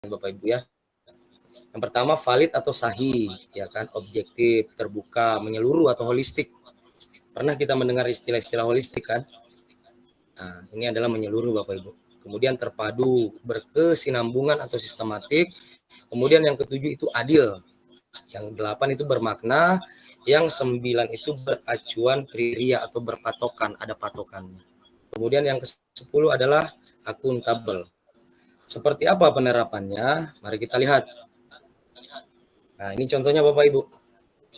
Bapak Ibu ya. Yang pertama valid atau sahih, ya kan, objektif, terbuka, menyeluruh atau holistik. Pernah kita mendengar istilah-istilah holistik kan? Nah, ini adalah menyeluruh Bapak Ibu. Kemudian terpadu, berkesinambungan atau sistematik. Kemudian yang ketujuh itu adil. Yang delapan itu bermakna. Yang sembilan itu beracuan kriteria atau berpatokan, ada patokannya. Kemudian yang ke-10 adalah akuntabel. Seperti apa penerapannya? Mari kita lihat. Nah, ini contohnya Bapak Ibu.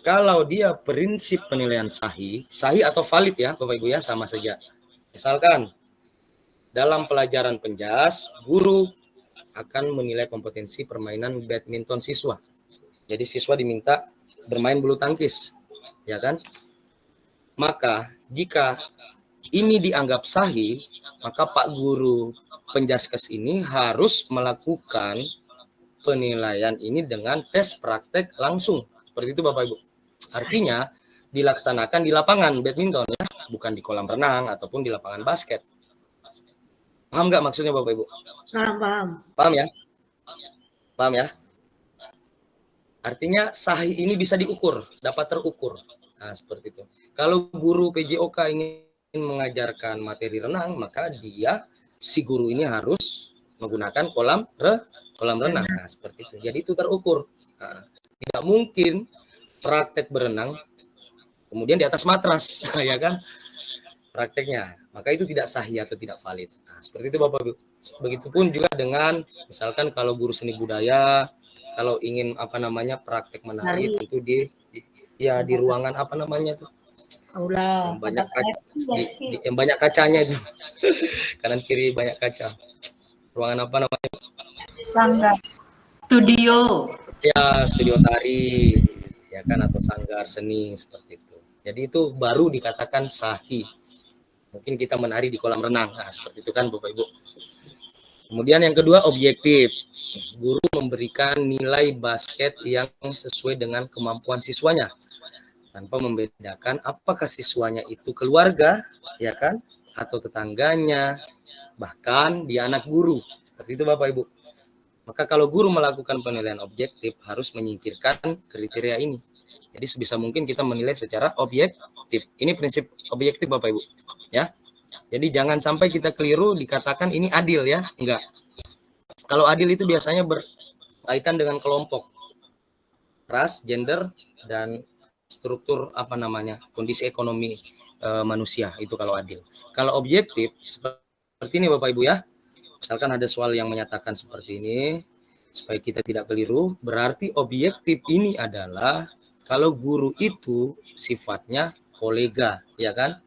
Kalau dia prinsip penilaian sahih atau valid ya Bapak Ibu ya, sama saja. Misalkan dalam pelajaran penjas, guru akan menilai kompetensi permainan badminton siswa. Jadi siswa diminta bermain bulu tangkis, ya kan? Maka jika ini dianggap sahih, maka Pak Guru Penjaskes ini harus melakukan penilaian ini dengan tes praktek langsung. Seperti itu Bapak Ibu. Artinya dilaksanakan di lapangan badminton ya, bukan di kolam renang ataupun di lapangan basket. Paham nggak maksudnya Bapak Ibu? Paham ya? Paham ya? Artinya sahih ini bisa diukur, dapat terukur. Nah, seperti itu. Kalau guru PJOK ingin mengajarkan materi renang, maka si guru ini harus menggunakan kolam renang. Nah, seperti itu. Jadi itu terukur. Nah, tidak mungkin praktek berenang kemudian di atas matras, ya kan? Prakteknya. Maka itu tidak sahih atau tidak valid. Nah, seperti itu Bapak Ibu. Begitupun juga dengan misalkan kalau guru seni budaya, kalau ingin praktek menari itu di ruangan tuh? Aula. Yang banyak kacanya itu. Kanan kiri banyak kaca. Ruangan apa namanya? Sanggar. Studio. Ya, studio tari, ya kan, atau sanggar seni seperti itu. Jadi itu baru dikatakan sahih. Mungkin kita menari di kolam renang, nah seperti itu kan Bapak Ibu. Kemudian yang kedua objektif. Guru memberikan nilai basket yang sesuai dengan kemampuan siswanya tanpa membedakan apakah siswanya itu keluarga, ya kan, atau tetangganya, bahkan dia anak guru. Seperti itu Bapak Ibu. Maka kalau guru melakukan penilaian objektif harus menyingkirkan kriteria ini. Jadi sebisa mungkin kita menilai secara objektif. Ini prinsip objektif Bapak Ibu, ya. Jadi jangan sampai kita keliru dikatakan ini adil ya, enggak. Kalau adil itu biasanya berkaitan dengan kelompok, ras, gender, dan struktur kondisi ekonomi manusia, itu kalau adil. Kalau objektif seperti ini Bapak Ibu ya. Misalkan ada soal yang menyatakan seperti ini, supaya kita tidak keliru, berarti objektif ini adalah kalau guru itu sifatnya kolega, ya kan?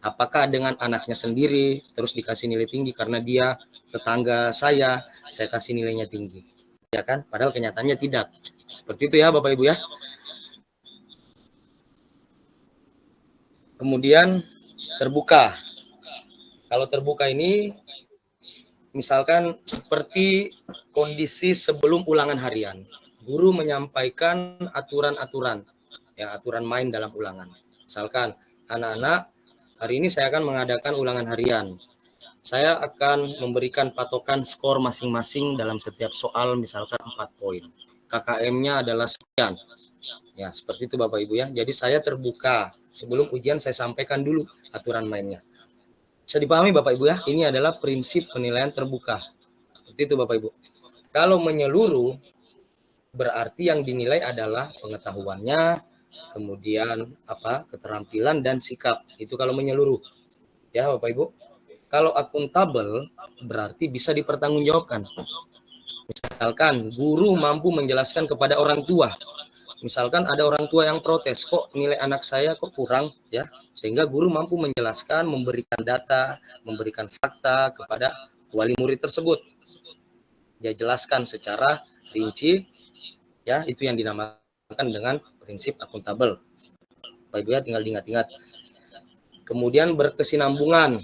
Apakah dengan anaknya sendiri terus dikasih nilai tinggi karena dia tetangga saya kasih nilainya tinggi, ya kan? Padahal kenyataannya tidak. Seperti itu ya Bapak Ibu ya. Kemudian terbuka. Kalau terbuka ini misalkan seperti kondisi sebelum ulangan harian. Guru menyampaikan aturan-aturan, ya, aturan main dalam ulangan. Misalkan anak-anak, hari ini saya akan mengadakan ulangan harian. Saya akan memberikan patokan skor masing-masing dalam setiap soal, misalkan 4 poin. KKM-nya adalah sekian. Ya, seperti itu Bapak Ibu ya. Jadi saya terbuka. Sebelum ujian saya sampaikan dulu aturan mainnya. Bisa dipahami Bapak Ibu ya, ini adalah prinsip penilaian terbuka. Seperti itu Bapak Ibu. Kalau menyeluruh, berarti yang dinilai adalah pengetahuannya, kemudian keterampilan dan sikap. Itu kalau menyeluruh. Ya Bapak Ibu. Kalau akuntabel, berarti bisa dipertanggungjawabkan. Misalkan guru mampu menjelaskan kepada orang tua. Misalkan ada orang tua yang protes, kok nilai anak saya kok kurang, ya, sehingga guru mampu menjelaskan, memberikan data, memberikan fakta kepada wali murid tersebut. Dia jelaskan secara rinci, ya, itu yang dinamakan dengan prinsip akuntabel. Bapak Ibu ya, tinggal diingat-ingat. Kemudian berkesinambungan.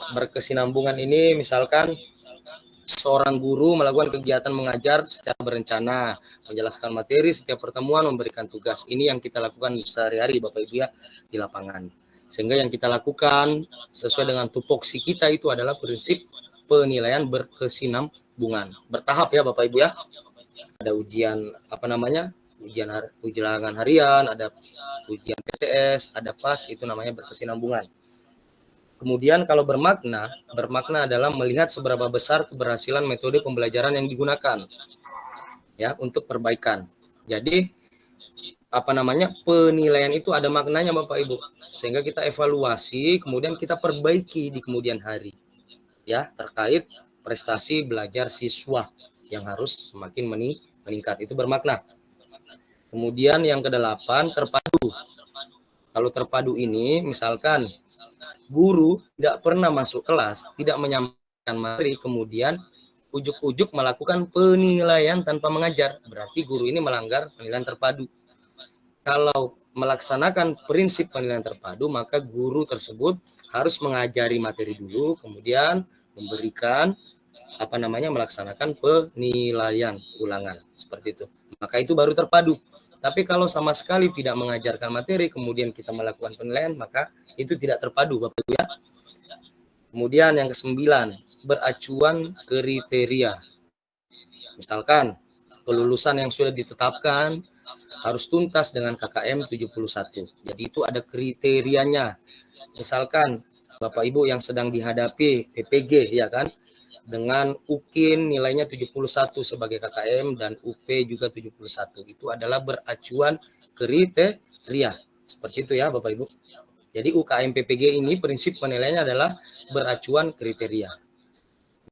Berkesinambungan ini misalkan seorang guru melakukan kegiatan mengajar secara berencana, menjelaskan materi setiap pertemuan, memberikan tugas. Ini yang kita lakukan sehari-hari Bapak Ibu ya di lapangan. Sehingga yang kita lakukan sesuai dengan tupoksi kita itu adalah prinsip penilaian kesinambungan. Bertahap ya Bapak Ibu ya. Ada ujian ujian harian, ada ujian PTS, ada PAS, itu namanya berkesinambungan. Kemudian kalau bermakna adalah melihat seberapa besar keberhasilan metode pembelajaran yang digunakan ya untuk perbaikan. Jadi penilaian itu ada maknanya Bapak Ibu, sehingga kita evaluasi kemudian kita perbaiki di kemudian hari ya, terkait prestasi belajar siswa yang harus semakin meningkat, itu bermakna. Kemudian yang ke-8 terpadu. Kalau terpadu ini misalkan guru tidak pernah masuk kelas, tidak menyampaikan materi, kemudian ujuk-ujuk melakukan penilaian tanpa mengajar, berarti guru ini melanggar penilaian terpadu. Kalau melaksanakan prinsip penilaian terpadu, maka guru tersebut harus mengajari materi dulu, kemudian memberikan melaksanakan penilaian ulangan, seperti itu. Maka itu baru terpadu. Tapi kalau sama sekali tidak mengajarkan materi, kemudian kita melakukan penilaian, maka itu tidak terpadu, Bapak Ibu ya. Kemudian yang ke-9, beracuan kriteria. Misalkan kelulusan yang sudah ditetapkan harus tuntas dengan KKM 71. Jadi itu ada kriterianya. Misalkan Bapak Ibu yang sedang dihadapi PPG ya kan, dengan UKIN nilainya 71 sebagai KKM dan UP juga 71. Itu adalah beracuan kriteria. Seperti itu ya Bapak Ibu. Jadi UKM PPG ini prinsip penilaiannya adalah beracuan kriteria.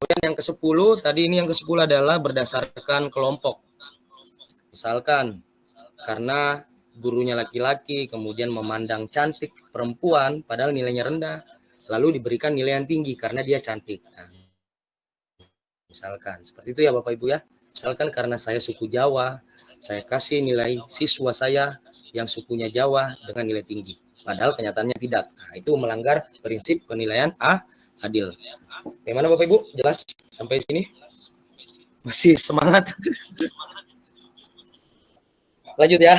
Kemudian yang ke-10, tadi ini yang ke-10 adalah berdasarkan kelompok. Misalkan karena gurunya laki-laki, kemudian memandang cantik perempuan padahal nilainya rendah, lalu diberikan nilai yang tinggi karena dia cantik. Nah, misalkan seperti itu ya Bapak Ibu ya. Misalkan karena saya suku Jawa, saya kasih nilai siswa saya yang sukunya Jawa dengan nilai tinggi, padahal kenyataannya tidak. Nah, itu melanggar prinsip penilaian adil. Bagaimana Bapak Ibu? Jelas sampai sini? Masih semangat? Lanjut ya.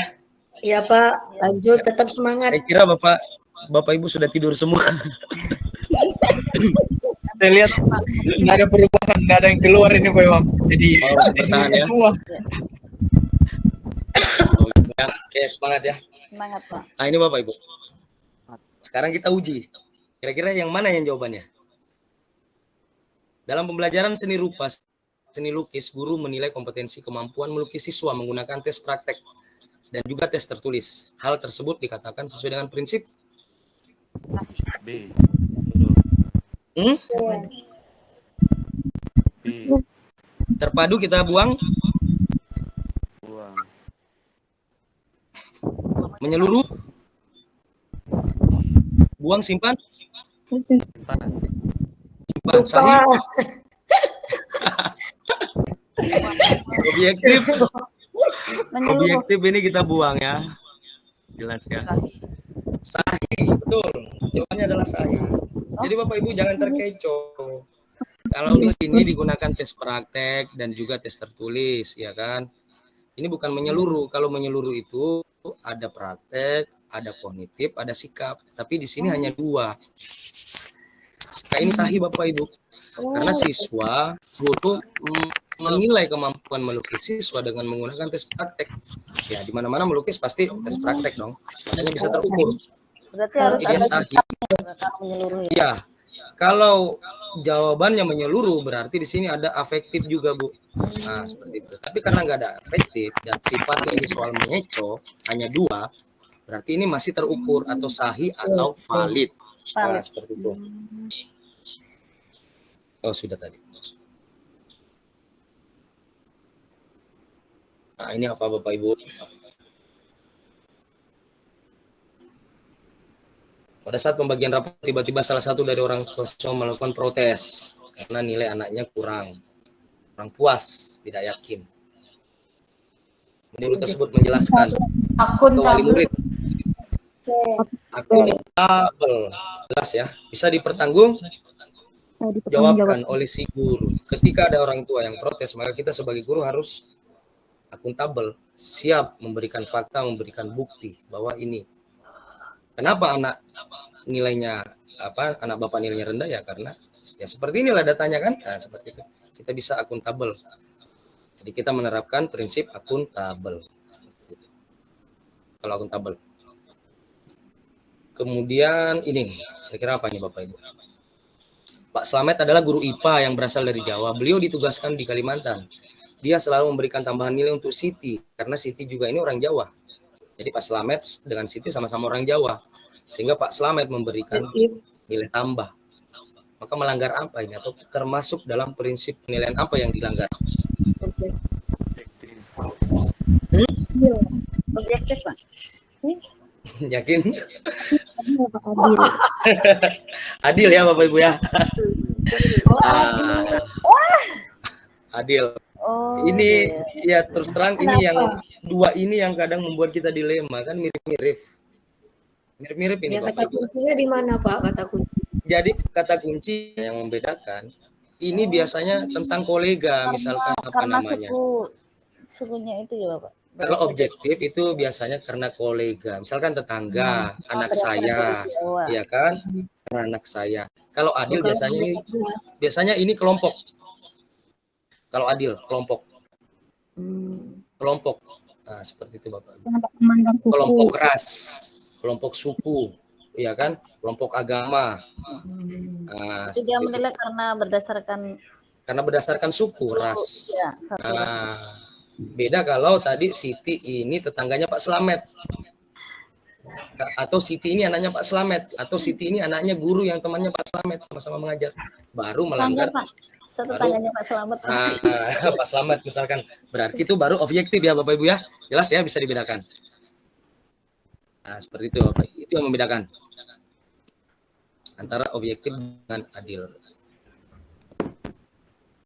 Iya Pak, lanjut, tetap semangat. Saya kira Bapak Ibu sudah tidur semua. Saya lihat nggak ada perubahan, nggak ada yang keluar ini Pak Imam. Jadi bertahan ya. Semua. Oke, semangat ya. Semangat Pak. Nah ini Bapak Ibu. Sekarang kita uji. Kira-kira yang mana yang jawabannya? Dalam pembelajaran seni rupa, seni lukis, guru menilai kompetensi kemampuan melukis siswa menggunakan tes praktek dan juga tes tertulis. Hal tersebut dikatakan sesuai dengan prinsip B. B. Terpadu kita buang. Menyeluruh. Buang, simpan. Simpan. Sahih. Objektif ini kita buang ya. Jelas ya. Sahih, betul. Jawabannya adalah sahih. Jadi Bapak Ibu jangan terkecoh. Kalau di sini digunakan tes praktek dan juga tes tertulis, ya kan? Ini bukan menyeluruh. Kalau menyeluruh itu ada praktek, ada kognitif, ada sikap. Tapi di sini hanya 2. Nah, ini sahih Bapak Ibu. Karena siswa guru menilai kemampuan melukis siswa dengan menggunakan tes praktek. Ya, di mana-mana melukis pasti tes praktek dong. Makanya bisa terukur. Berarti harus ada menyeluruh ya. Ya, kalau jawabannya menyeluruh berarti di sini ada afektif juga Bu. Nah seperti itu. Tapi karena nggak ada afektif dan sifatnya ini soal mengecoh hanya 2, berarti ini masih terukur atau sahih atau valid. Nah seperti itu. Oh sudah tadi. Nah ini apa Bapak Ibu? Pada saat pembagian rapat, tiba-tiba salah satu dari orang tua melakukan protes karena nilai anaknya kurang puas, tidak yakin. Guru tersebut menjelaskan, wali murid, akuntabel, jelas ya, bisa dipertanggungjawabkan oleh si guru. Ketika ada orang tua yang protes, maka kita sebagai guru harus akuntabel, siap memberikan fakta, memberikan bukti bahwa ini. Kenapa anak nilainya anak Bapak nilainya rendah ya karena ya seperti inilah datanya kan. Nah, seperti itu. kita bisa akuntabel. Jadi kita menerapkan prinsip akuntabel. Kalau akuntabel. Kemudian ini, kira-kira apa nih Bapak Ibu? Pak Slamet adalah guru IPA yang berasal dari Jawa. Beliau ditugaskan di Kalimantan. Dia selalu memberikan tambahan nilai untuk Siti, karena Siti juga ini orang Jawa. Jadi Pak Slamet dengan Siti sama-sama orang Jawa. Sehingga Pak Slamet memberikan nilai tambah. Maka melanggar apa ini? Atau termasuk dalam prinsip penilaian apa yang dilanggar? Objektif. Objektif, Pak. Yakin? Adil. Adil ya Bapak Ibu ya. Adil. Oh, Ini ya terus terang ini yang dua ini yang kadang membuat kita dilema kan, mirip-mirip. Mirip-mirip ini Ya, Bapak kata Ibu. kuncinya di mana Pak? Kata kunci. Jadi kata kunci yang membedakan ini biasanya tentang kolega, misalkan apa karena namanya. sukunya itu ya, Pak. Kalau objektif itu biasanya karena kolega, misalkan tetangga, anak saya, ya kan, karena anak saya. Kalau adil biasanya ini kelompok. Kalau adil kelompok, kelompok. Nah, seperti itu Bapak. Kelompok ras, kelompok suku, ya kan, kelompok agama. Nah, Itu dia seperti itu. menilai karena berdasarkan suku, ras. ya, satu ras. Nah, beda kalau tadi Siti ini tetangganya Pak Slamet, atau Siti ini anaknya Pak Slamet, atau Siti ini anaknya guru yang temannya Pak Slamet, sama-sama mengajar, baru melanggar. Pak. Satu Baru- tangannya Pak Slamet. Pak Slamet misalkan, berarti itu baru objektif ya Bapak Ibu ya, jelas ya, bisa dibedakan. Nah, seperti itu Bapak, itu yang membedakan antara objektif dengan adil.